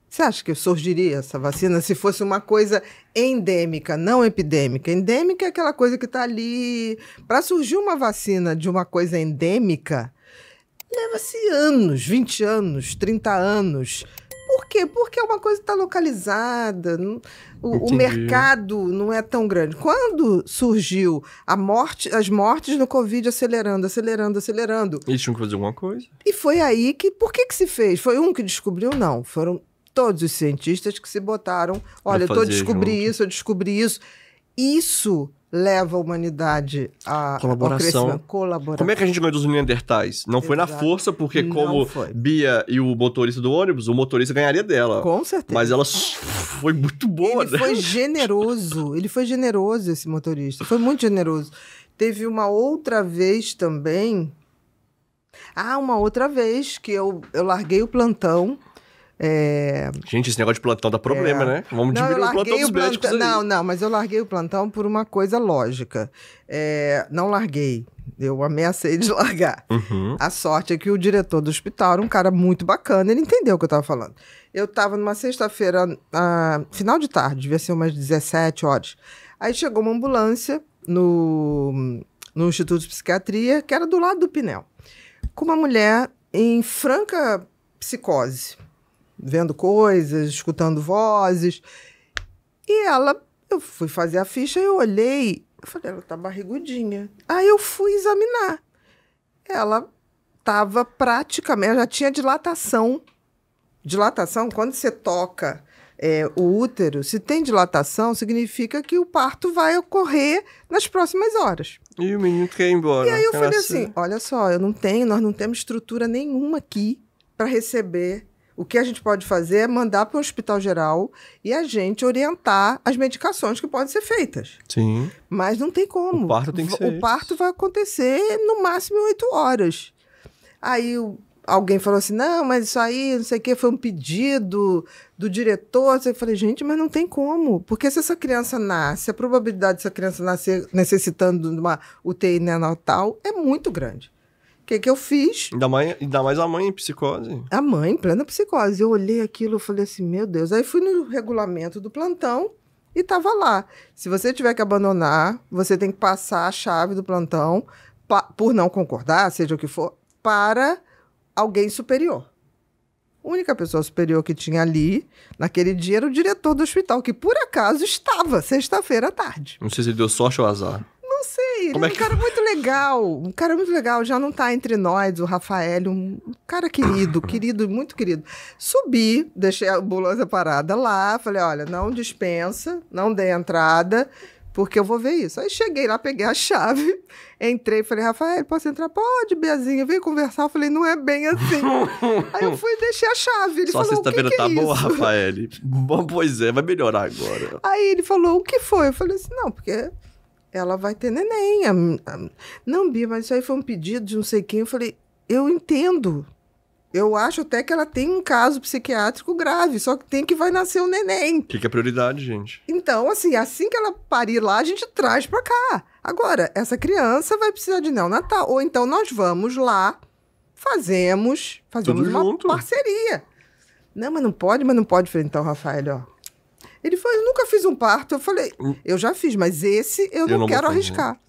Você acha que surgiria essa vacina se fosse uma coisa endêmica, não epidêmica? Endêmica é aquela coisa que está ali. Para surgir uma vacina de uma coisa endêmica, leva-se anos, 20 anos, 30 anos. Por quê? Porque é uma coisa que está localizada, o mercado não é tão grande. Quando surgiu as mortes no Covid acelerando. Eles tinham que fazer alguma coisa. E foi aí que... Por que se fez? Foi um que descobriu? Não. Foram todos os cientistas que se botaram. Olha, eu descobri isso. Isso leva a humanidade a colaboração. Como é que a gente ganhou dos Neandertais? Não foi na força, porque como Bia e o motorista do ônibus, o motorista ganharia dela. Com certeza. Mas ela foi muito boa, né? Ele foi generoso, esse motorista. Foi muito generoso. Teve uma outra vez também... uma outra vez que eu larguei o plantão. Gente, esse negócio de plantão dá problema, né? Vamos diminuir o plantão dos médicos aí. Não, mas eu larguei o plantão por uma coisa lógica. Não larguei. Eu ameacei de largar. Uhum. A sorte é que o diretor do hospital era um cara muito bacana, ele entendeu o que eu estava falando. Eu estava numa sexta-feira, final de tarde, devia ser umas 17 horas. Aí chegou uma ambulância no Instituto de Psiquiatria, que era do lado do Pinel, com uma mulher em franca psicose. Vendo coisas, escutando vozes. E eu fui fazer a ficha, eu olhei, eu falei, ela tá barrigudinha. Aí eu fui examinar. Ela tava praticamente, já tinha dilatação. Dilatação, quando você toca o útero, se tem dilatação, significa que o parto vai ocorrer nas próximas horas. E o menino quer ir embora. E aí eu falei assim, olha só, nós não temos estrutura nenhuma aqui para receber. O que a gente pode fazer é mandar para o hospital geral e a gente orientar as medicações que podem ser feitas. Sim. Mas não tem como. O parto tem que ser O parto vai acontecer no máximo em 8 horas. Aí alguém falou assim, não, mas isso aí, não sei o que, foi um pedido do diretor. Eu falei, gente, mas não tem como. Porque se essa criança nasce, a probabilidade dessa criança nascer necessitando de uma UTI neonatal é muito grande. O que eu fiz? Ainda mais a mãe em psicose. A mãe em plena psicose. Eu olhei aquilo e falei assim, meu Deus. Aí fui no regulamento do plantão e tava lá. Se você tiver que abandonar, você tem que passar a chave do plantão, por não concordar, seja o que for, para alguém superior. A única pessoa superior que tinha ali, naquele dia, era o diretor do hospital, que por acaso estava, sexta-feira à tarde. Não sei se ele deu sorte ou azar. Não sei, ele é um cara muito legal. Um cara muito legal, já não tá entre nós, o Rafael, um cara querido, muito querido. Subi, deixei a ambulância parada lá, falei, olha, não dispensa, não dê entrada, porque eu vou ver isso. Aí cheguei lá, peguei a chave, entrei, falei, Rafael, posso entrar? Pode, Beazinha, vem conversar. Eu falei, não é bem assim. Aí eu fui e deixei a chave. Ele só falou, sexta-feira tá boa, isso? Rafael? Bom, pois é, vai melhorar agora. Aí ele falou, o que foi? Eu falei assim, não, porque ela vai ter neném. Não, Bia, mas isso aí foi um pedido de não sei quem. Eu falei, eu entendo. Eu acho até que ela tem um caso psiquiátrico grave, só que vai nascer um neném. O que é prioridade, gente? Então, assim que ela parir lá, a gente traz pra cá. Agora, essa criança vai precisar de neonatal. Ou então nós vamos lá, fazemos uma junto. parceria. Não, mas não pode. Eu falei, então, Rafael, ó. Ele falou, eu nunca fiz um parto. Eu falei, eu já fiz, mas esse eu não quero arriscar.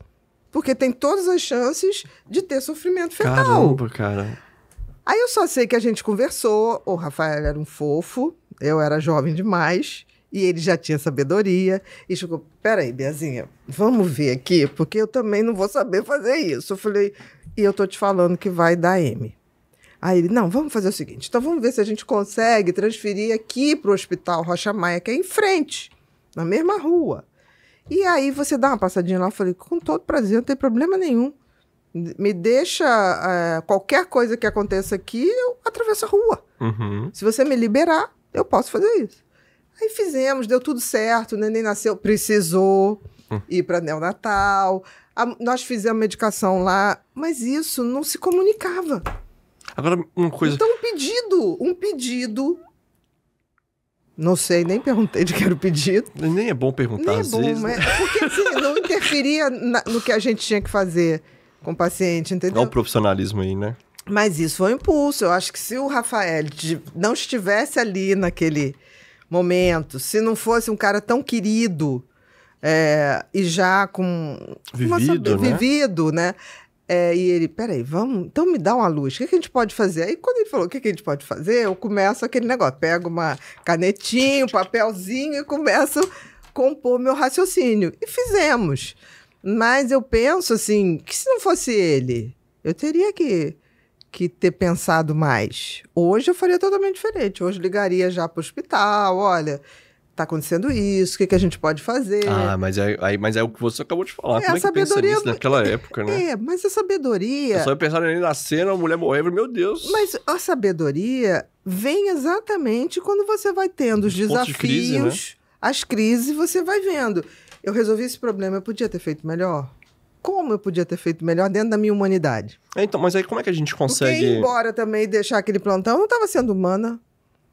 Porque tem todas as chances de ter sofrimento fetal. Caramba, cara. Aí eu só sei que a gente conversou, o Rafael era um fofo, eu era jovem demais, e ele já tinha sabedoria. E chegou, peraí, Beazinha, vamos ver aqui, porque eu também não vou saber fazer isso. Eu falei, e eu tô te falando que vai dar M. Aí ele, não, vamos fazer o seguinte, então vamos ver se a gente consegue transferir aqui pro Hospital Rocha Maia, que é em frente, na mesma rua. E aí você dá uma passadinha lá, eu falei, com todo prazer, não tem problema nenhum. Me deixa, qualquer coisa que aconteça aqui, eu atravesso a rua. Uhum. Se você me liberar, eu posso fazer isso. Aí fizemos, deu tudo certo, o neném nasceu, precisou ir para neonatal. Nós fizemos medicação lá, mas isso não se comunicava. Agora, uma coisa... Então, um pedido... Não sei, nem perguntei de que era o pedido. Nem é bom perguntar, nem às é bom, vezes, né? Porque assim, não interferia no que a gente tinha que fazer com o paciente, entendeu? Olha o profissionalismo aí, né? Mas isso foi um impulso. Eu acho que se o Rafael não estivesse ali naquele momento, se não fosse um cara tão querido e já com... Vivido, né? E ele, peraí, vamos... Então me dá uma luz. O que a gente pode fazer? Aí quando ele falou o que a gente pode fazer, eu começo aquele negócio. Pego uma canetinha, um papelzinho e começo a compor meu raciocínio. E fizemos. Mas eu penso, assim, que se não fosse ele, eu teria que ter pensado mais. Hoje eu faria totalmente diferente. Hoje ligaria já para o hospital, olha, tá acontecendo isso, o que a gente pode fazer? Mas é o que você acabou de falar. Como a é que pensa nisso naquela época, né? Mas a sabedoria... Eu só ia pensar nele na cena, a mulher morrendo, meu Deus. Mas a sabedoria vem exatamente quando você vai tendo os desafios, de crise, né? As crises, você vai vendo. Eu resolvi esse problema, eu podia ter feito melhor? Como eu podia ter feito melhor dentro da minha humanidade? Então, mas aí como é que a gente consegue... Porque ir embora também e deixar aquele plantão, eu não estava sendo humana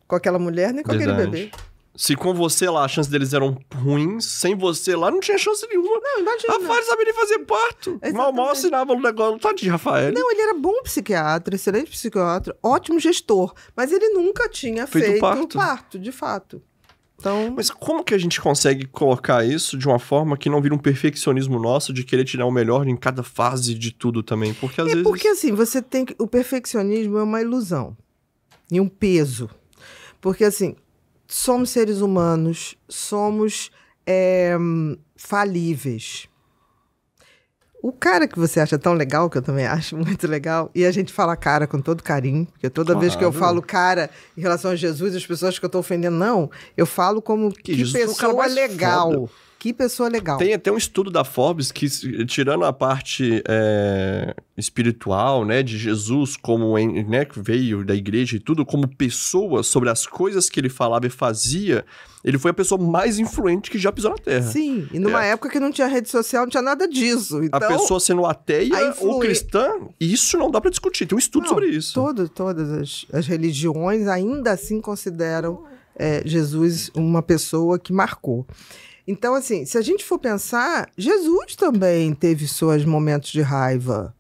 com aquela mulher, nem com aquele bebê. Se com você lá, as chances deles eram ruins, sem você lá, não tinha chance nenhuma. Não, imagina. Rafael sabia nem fazer parto. Mal assinava no negócio. Tadinho, Rafael. Não, ele era bom psiquiatra, excelente psiquiatra, ótimo gestor, mas ele nunca tinha feito parto, de fato. Então... Mas como que a gente consegue colocar isso de uma forma que não vira um perfeccionismo nosso de querer tirar o melhor em cada fase de tudo também? Porque às vezes... Porque assim, você tem que... O perfeccionismo é uma ilusão e um peso. Porque assim, somos seres humanos, somos falíveis. O cara que você acha tão legal, que eu também acho muito legal, e a gente fala cara com todo carinho, porque toda vez que eu falo cara em relação a Jesus, as pessoas que eu tô ofendendo, não, eu falo como que pessoa legal, que pessoa legal. Tem até um estudo da Forbes que, tirando a parte espiritual, né, de Jesus, como né, que veio da igreja e tudo, como pessoa, sobre as coisas que ele falava e fazia, ele foi a pessoa mais influente que já pisou na Terra. Sim, e numa época que não tinha rede social, não tinha nada disso. Então, a pessoa sendo ateia ou cristã, isso não dá pra discutir. Tem um estudo sobre isso. Todas as religiões ainda assim consideram Jesus uma pessoa que marcou. Então, assim, se a gente for pensar, Jesus também teve seus momentos de raiva,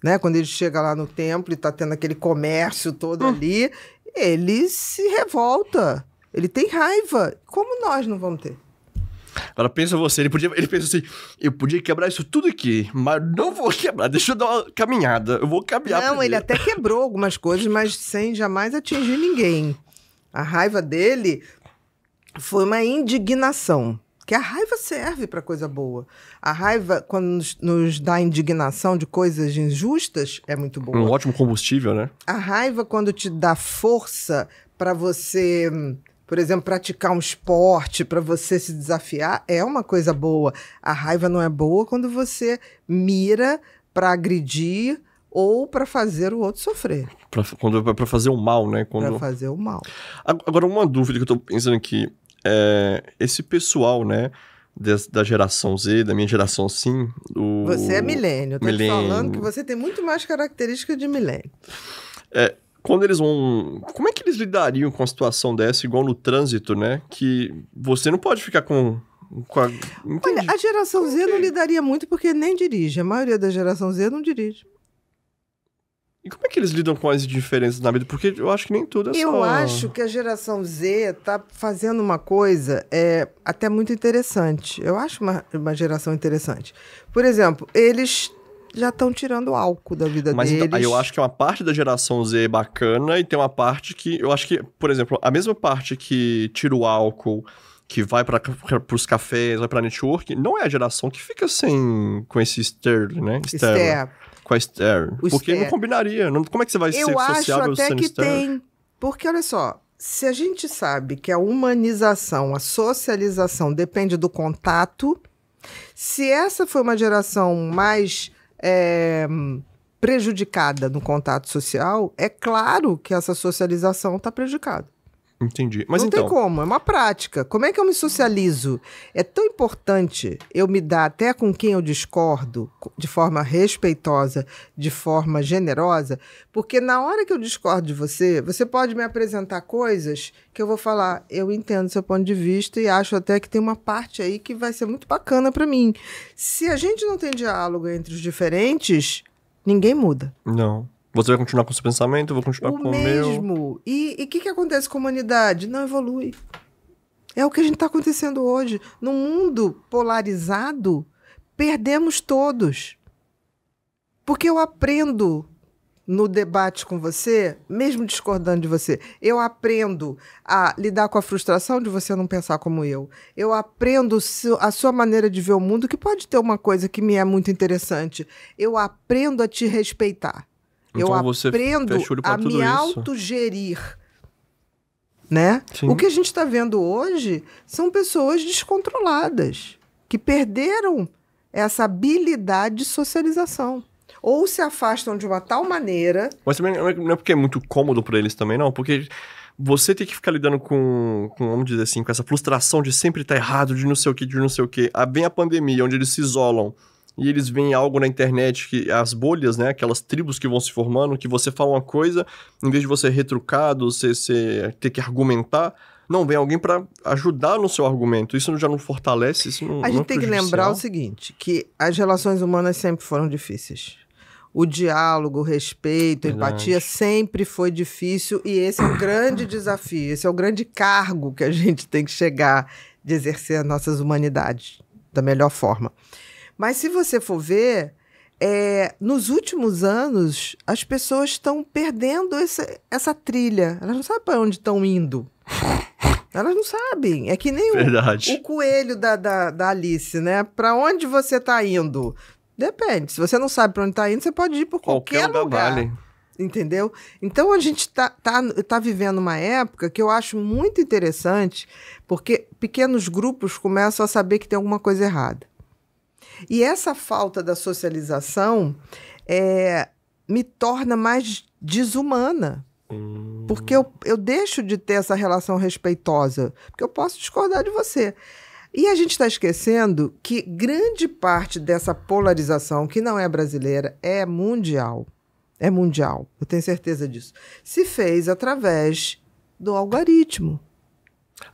né? Quando ele chega lá no templo e tá tendo aquele comércio todo ali, ele se revolta, ele tem raiva. Como nós não vamos ter? Agora pensa você, ele pensa assim, eu podia quebrar isso tudo aqui, mas não vou quebrar, deixa eu dar uma caminhada, eu vou caminhar primeiro. Ele até quebrou algumas coisas, mas sem jamais atingir ninguém. A raiva dele foi uma indignação, que a raiva serve para coisa boa. A raiva, quando nos dá indignação de coisas injustas, é muito boa. Um ótimo combustível, né? A raiva, quando te dá força para você, por exemplo, praticar um esporte, para você se desafiar, é uma coisa boa. A raiva não é boa quando você mira para agredir ou para fazer o outro sofrer. Para fazer o mal, né? Para fazer o mal. Agora, uma dúvida que eu tô pensando aqui. Esse pessoal, né? Da geração Z, da minha geração, sim. Você é milênio. Eu tô te falando que você tem muito mais características de milênio. Quando eles vão... Como é que eles lidariam com a situação dessa, igual no trânsito, né? Que você não pode ficar com Olha, a geração Z não lidaria muito porque nem dirige. A maioria da geração Z não dirige. E como é que eles lidam com as diferenças na vida? Porque eu acho que nem tudo é só... Eu acho que a geração Z tá fazendo uma coisa até muito interessante. Eu acho uma geração interessante. Por exemplo, eles já estão tirando o álcool da vida deles. Então, aí eu acho que uma parte da geração Z é bacana e tem uma parte que... Eu acho que, por exemplo, a mesma parte que tira o álcool, que vai para os cafés, vai pra network, não é a geração que fica com esse Sterling, né? Com a Esther. Porque não combinaria. Como é que você vai ser sociável sendo Esther? Eu acho até que tem. Porque, olha só, se a gente sabe que a humanização, a socialização depende do contato, se essa foi uma geração mais prejudicada no contato social, é claro que essa socialização está prejudicada. Entendi. Mas não então... tem como, é uma prática. Como é que eu me socializo? É tão importante eu me dar até com quem eu discordo, de forma respeitosa, de forma generosa, porque na hora que eu discordo de você, você pode me apresentar coisas que eu vou falar, eu entendo seu ponto de vista e acho até que tem uma parte aí que vai ser muito bacana para mim. Se a gente não tem diálogo entre os diferentes, ninguém muda. Não. Você vai continuar com o seu pensamento, eu vou continuar com o meu. O mesmo. E o que acontece com a humanidade? Não evolui. É o que a gente está acontecendo hoje. Num mundo polarizado, perdemos todos. Porque eu aprendo no debate com você, mesmo discordando de você, eu aprendo a lidar com a frustração de você não pensar como eu. Eu aprendo a sua maneira de ver o mundo, que pode ter uma coisa que me é muito interessante. Eu aprendo a te respeitar. Então eu aprendo a me autogerir, né? Sim. O que a gente está vendo hoje são pessoas descontroladas, que perderam essa habilidade de socialização. Ou se afastam de uma tal maneira... Mas também não é porque é muito cômodo para eles também, não. Porque você tem que ficar lidando com, vamos dizer assim, com essa frustração de sempre estar errado, de não sei o que, de não sei o que. Vem a pandemia, onde eles se isolam. E eles veem algo na internet, que as bolhas, né? Aquelas tribos que vão se formando, que você fala uma coisa, em vez de você retrucado, você ter que argumentar, não, vem alguém para ajudar no seu argumento. Isso já não fortalece, isso não... A gente tem que lembrar o seguinte, que as relações humanas sempre foram difíceis. O diálogo, o respeito, a empatia sempre foi difícil e esse é o grande desafio, esse é o grande cargo que a gente tem que chegar de exercer as nossas humanidades da melhor forma. Mas se você for ver, nos últimos anos, as pessoas estão perdendo essa trilha. Elas não sabem para onde estão indo. Elas não sabem. É que nem o coelho da Alice, né? Para onde você está indo? Depende. Se você não sabe para onde está indo, você pode ir por qualquer lugar. Vale. Entendeu? Então, a gente tá vivendo uma época que eu acho muito interessante, Porque pequenos grupos começam a saber que tem alguma coisa errada. E essa falta da socialização me torna mais desumana. Porque eu deixo de ter essa relação respeitosa. Porque eu posso discordar de você. E a gente está esquecendo que grande parte dessa polarização, que não é brasileira, é mundial. É mundial, eu tenho certeza disso. Se fez através do algoritmo.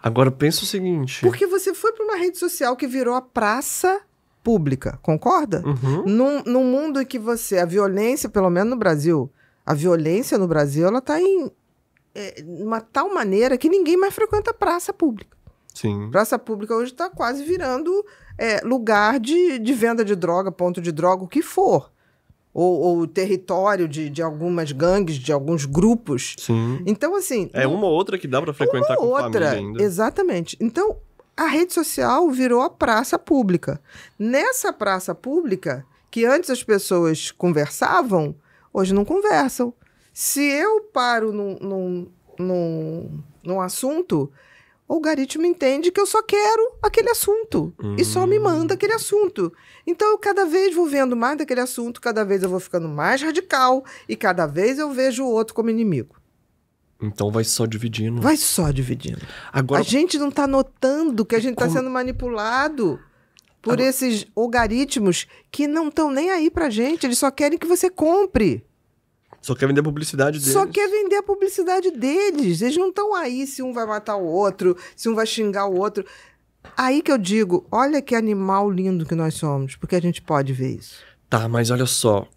Agora pensa o seguinte... Porque você foi para uma rede social que virou a praça pública, concorda? Num mundo em que a violência, pelo menos no Brasil, a violência no Brasil, ela está em uma tal maneira que ninguém mais frequenta praça pública. Sim. Praça pública hoje está quase virando lugar de venda de droga, ponto de droga, o que for. Ou território de algumas gangues, de alguns grupos. Sim. Então, assim... uma ou outra que dá para frequentar com família ainda. Exatamente. Então, a rede social virou a praça pública. Nessa praça pública, que antes as pessoas conversavam, hoje não conversam. Se eu paro num assunto... o algoritmo entende que eu só quero aquele assunto. E só me manda aquele assunto. Então, eu cada vez vou vendo mais daquele assunto, cada vez eu vou ficando mais radical e cada vez eu vejo o outro como inimigo. Então, vai só dividindo. Vai só dividindo. Agora... A gente não está notando que a gente está sendo manipulado por esses algoritmos que não estão nem aí pra gente. Eles só querem que você compre. Só quer vender a publicidade deles. Só quer vender a publicidade deles. Eles não estão aí se um vai matar o outro, se um vai xingar o outro. Aí que eu digo, olha que animal lindo que nós somos, porque a gente pode ver isso. Tá, mas olha só.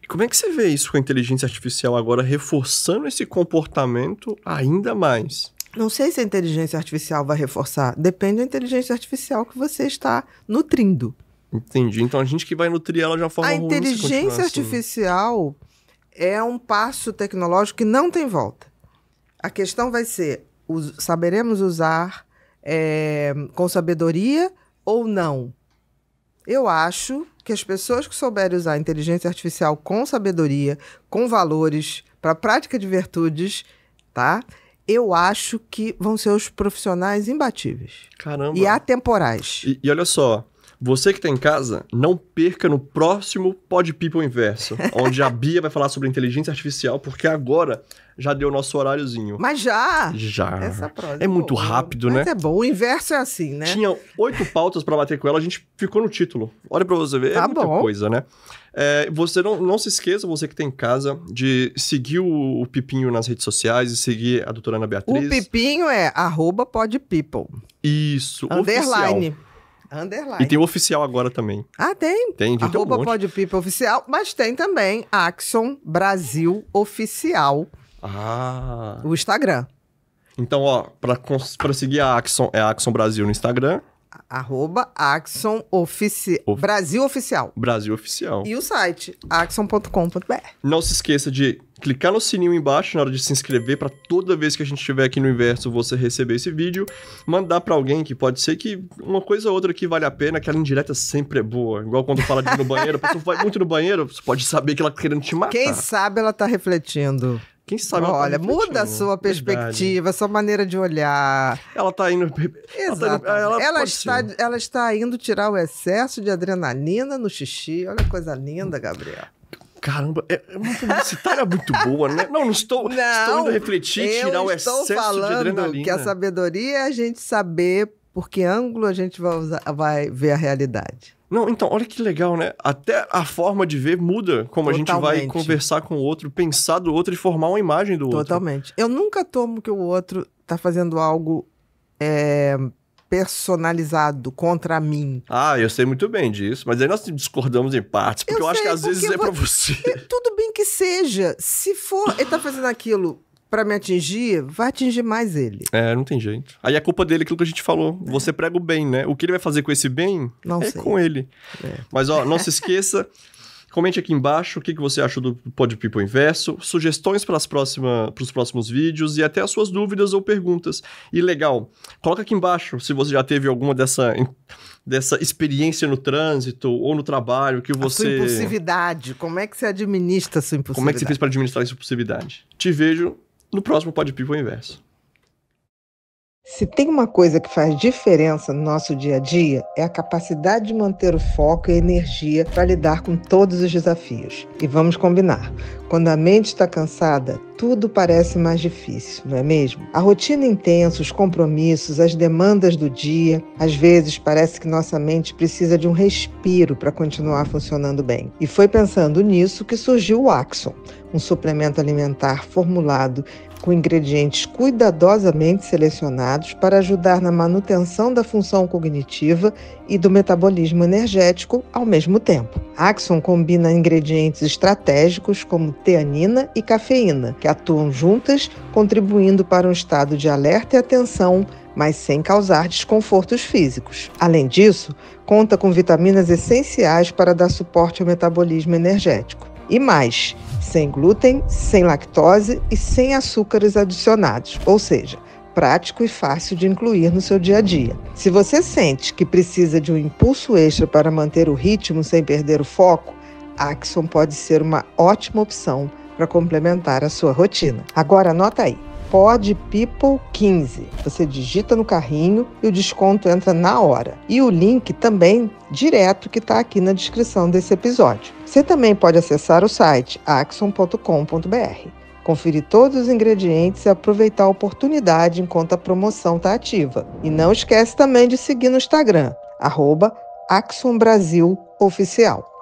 Como é que você vê isso com a inteligência artificial agora reforçando esse comportamento ainda mais? Não sei se a inteligência artificial vai reforçar. Depende da inteligência artificial que você está nutrindo. Entendi. Então a gente que vai nutrir ela de uma forma ruim. A inteligência artificial... é um passo tecnológico que não tem volta. A questão vai ser, saberemos usar com sabedoria ou não? Eu acho que as pessoas que souberem usar a inteligência artificial com sabedoria, com valores, para a prática de virtudes, tá? Eu acho que vão ser os profissionais imbatíveis. Caramba. E atemporais. E olha só... Você que está em casa, não perca no próximo Pod People Inverso, onde a Bia vai falar sobre inteligência artificial, porque agora já deu o nosso horáriozinho. Mas já! Já. Essa prosa é muito rápido, né? Mas é bom, o inverso é assim, né? Tinha 8 pautas para bater com ela, a gente ficou no título. Olha para você ver, é muita coisa, né? Você não se esqueça, você que está em casa, de seguir o Pipinho nas redes sociais e seguir a doutora Ana Beatriz. O Pipinho é @podpeople. Isso, Underline. Oficial. E tem o oficial agora também. Ah, tem? Tem um monte. @podpeople oficial, mas tem também Axon Brasil Oficial. Ah. O Instagram. Então, ó, pra seguir a Axon, é a Axon Brasil no Instagram. @Axon Brasil Oficial. Brasil Oficial. E o site, axon.com.br. Não se esqueça de clicar no sininho embaixo na hora de se inscrever para toda vez que a gente estiver aqui no Inverso você receber esse vídeo. Mandar para alguém que pode ser que uma coisa ou outra aqui vale a pena, aquela indireta sempre é boa. Igual quando fala de ir no banheiro, a pessoa vai muito no banheiro, você pode saber que ela tá querendo te matar. Quem sabe ela tá refletindo. Quem sabe olha, ela tá muda a sua perspectiva, a sua maneira de olhar. Ela tá indo... Exato. Ela está indo tirar o excesso de adrenalina no xixi. Olha que coisa linda, Gabriel. Caramba, é uma publicitária muito boa, né? Não estou indo refletir, tirar o excesso de adrenalina. Eu estou falando que a sabedoria é a gente saber por que ângulo a gente vai ver a realidade. Não, então, olha que legal, né? Até a forma de ver muda como Totalmente. A gente vai conversar com o outro, pensar do outro e formar uma imagem do outro. Totalmente. Eu nunca tomo que o outro tá fazendo algo personalizado contra mim. Ah, eu sei muito bem disso, mas aí nós discordamos em partes, porque eu acho que às vezes é pra você. Tudo bem que seja. Se for, ele tá fazendo aquilo pra me atingir, vai atingir mais ele. Não tem jeito. Aí é culpa dele, aquilo que a gente falou. Você prega o bem, né? O que ele vai fazer com esse bem não sei. Com ele. Mas, ó, não se esqueça... Comente aqui embaixo o que você achou do Pod People Inverso, sugestões para os próximos vídeos e até as suas dúvidas ou perguntas. E legal, coloca aqui embaixo se você já teve alguma dessa experiência no trânsito ou no trabalho que você... A sua impulsividade, como é que você administra a sua impulsividade? Como é que você fez para administrar essa impulsividade? Te vejo no próximo Pod People Inverso. Se tem uma coisa que faz diferença no nosso dia a dia, é a capacidade de manter o foco e a energia para lidar com todos os desafios. E vamos combinar, quando a mente está cansada, tudo parece mais difícil, não é mesmo? A rotina intensa, os compromissos, as demandas do dia, às vezes parece que nossa mente precisa de um respiro para continuar funcionando bem. E foi pensando nisso que surgiu o Axon, um suplemento alimentar formulado com ingredientes cuidadosamente selecionados para ajudar na manutenção da função cognitiva e do metabolismo energético ao mesmo tempo. Axon combina ingredientes estratégicos como teanina e cafeína, que atuam juntas, contribuindo para um estado de alerta e atenção, mas sem causar desconfortos físicos. Além disso, conta com vitaminas essenciais para dar suporte ao metabolismo energético. E mais, sem glúten, sem lactose e sem açúcares adicionados, ou seja, prático e fácil de incluir no seu dia a dia. Se você sente que precisa de um impulso extra para manter o ritmo sem perder o foco, Axon pode ser uma ótima opção para complementar a sua rotina. Agora anota aí, PodPeople15. Você digita no carrinho e o desconto entra na hora. E o link também direto que está aqui na descrição desse episódio. Você também pode acessar o site axon.com.br, conferir todos os ingredientes e aproveitar a oportunidade enquanto a promoção está ativa. E não esquece também de seguir no Instagram, @AxonBrasilOficial.